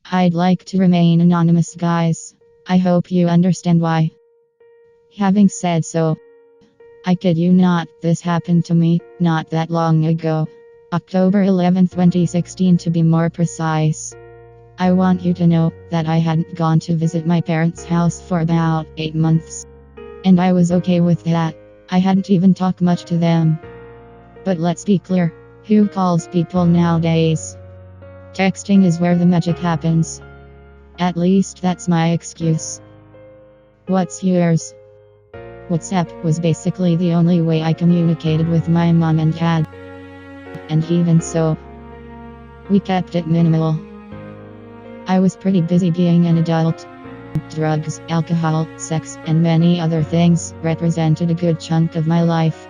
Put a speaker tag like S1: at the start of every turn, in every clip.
S1: I'd like to remain anonymous, guys. I hope you understand why. Having said so, I kid you not, this happened to me not that long ago. October 11th, 2016 to be more precise. I want you to know that I hadn't gone to visit my parents' house for about 8 months. And I was okay with that. I hadn't even talked much to them. But let's be clear, who calls people nowadays? Texting is where the magic happens. At least that's my excuse. What's yours? WhatsApp was basically the only way I communicated with my mom and dad. And even so, we kept it minimal. I was pretty busy being an adult. Drugs, alcohol, sex, and many other things represented a good chunk of my life.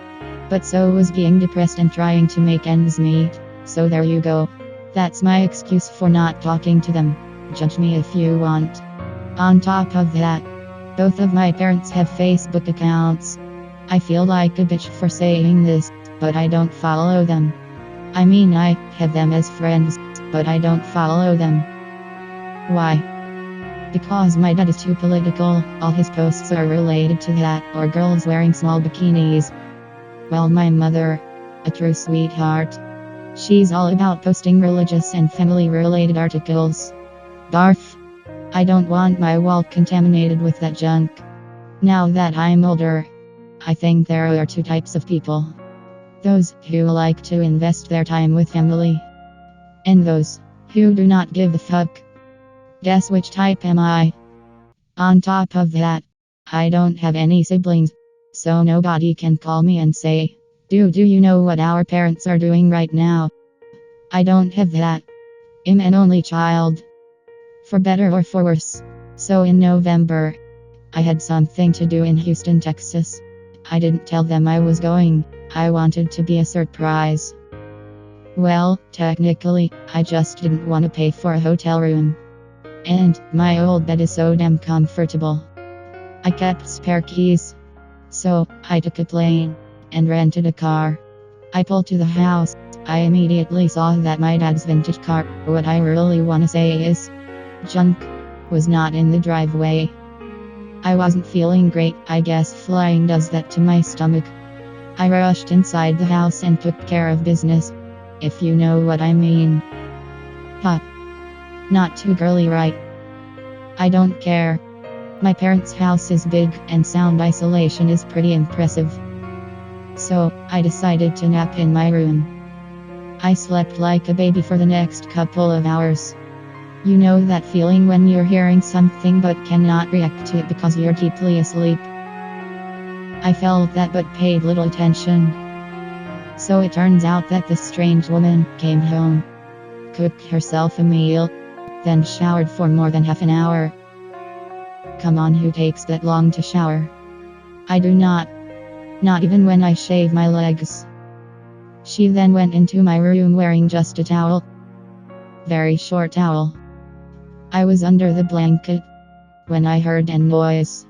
S1: But so was being depressed and trying to make ends meet. So there you go. That's my excuse for not talking to them. Judge me if you want. On top of that, both of my parents have Facebook accounts. I feel like a bitch for saying this, but I don't follow them. I mean, I have them as friends, but I don't follow them. Why? Because my dad is too political. All his posts are related to that, or girls wearing small bikinis. Well, my mother, a true sweetheart. She's all about posting religious and family-related articles. Barf. I don't want my wall contaminated with that junk. Now that I'm older, I think there are two types of people. Those who like to invest their time with family. And those who do not give a fuck. Guess which type am I? On top of that, I don't have any siblings, so nobody can call me and say, Do you know what our parents are doing right now? I don't have that. I'm an only child. For better or for worse. So in November, I had something to do in Houston, Texas. I didn't tell them I was going. I wanted to be a surprise. Well, technically, I just didn't want to pay for a hotel room. And my old bed is so damn comfortable. I kept spare keys. So, I took a plane and rented a car. I pulled to the house. I immediately saw that my dad's vintage car, what I really want to say is, junk, was not in the driveway. I wasn't feeling great. I guess flying does that to my stomach. I rushed inside the house and took care of business, if you know what I mean. Huh. Not too girly, right? I don't care. My parents' house is big and sound isolation is pretty impressive. So, I decided to nap in my room. I slept like a baby for the next couple of hours. You know that feeling when you're hearing something but cannot react to it because you're deeply asleep? I felt that but paid little attention. So it turns out that this strange woman came home, cooked herself a meal, then showered for more than half an hour. Come on, who takes that long to shower? I do not. Not even when I shave my legs. She then went into my room wearing just a towel. Very short towel. I was under the blanket when I heard a noise.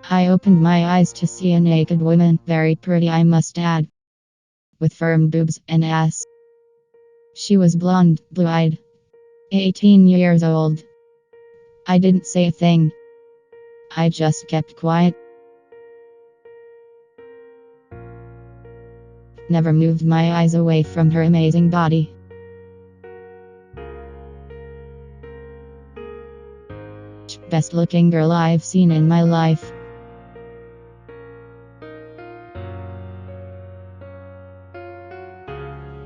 S1: I opened my eyes to see a naked woman, very pretty I must add, with firm boobs and ass. She was blonde, blue-eyed, 18 years old. I didn't say a thing. I just kept quiet. Never moved my eyes away from her amazing body. Best looking girl I've seen in my life.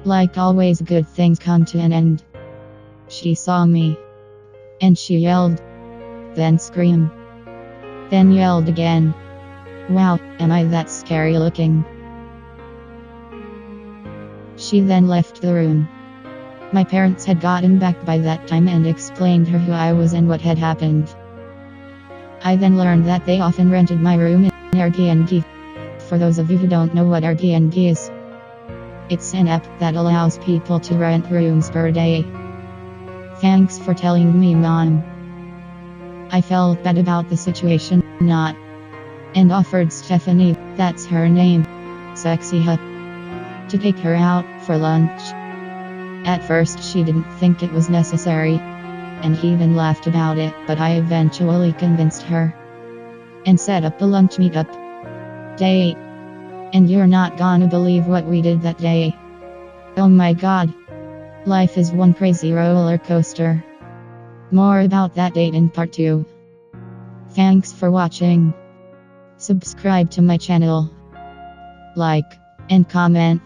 S1: Like always, good things come to an end. She saw me, and she yelled, then screamed, then yelled again. Wow, am I that scary looking? She then left the room. My parents had gotten back by that time and explained her who I was and what had happened. I then learned that they often rented my room in Airbnb. For those of you who don't know what Airbnb is, it's an app that allows people to rent rooms per day. Thanks for telling me, Mom. I felt bad about the situation, and offered Stephanie, that's her name, Sexy Hut, to take her out for lunch. At first she didn't think it was necessary, and he even laughed about it, but I eventually convinced her and set up a lunch meetup date. And you're not gonna believe what we did that day. Oh my god. Life is one crazy roller coaster. More about that date in part 2. Thanks for watching. Subscribe to my channel. Like and comment.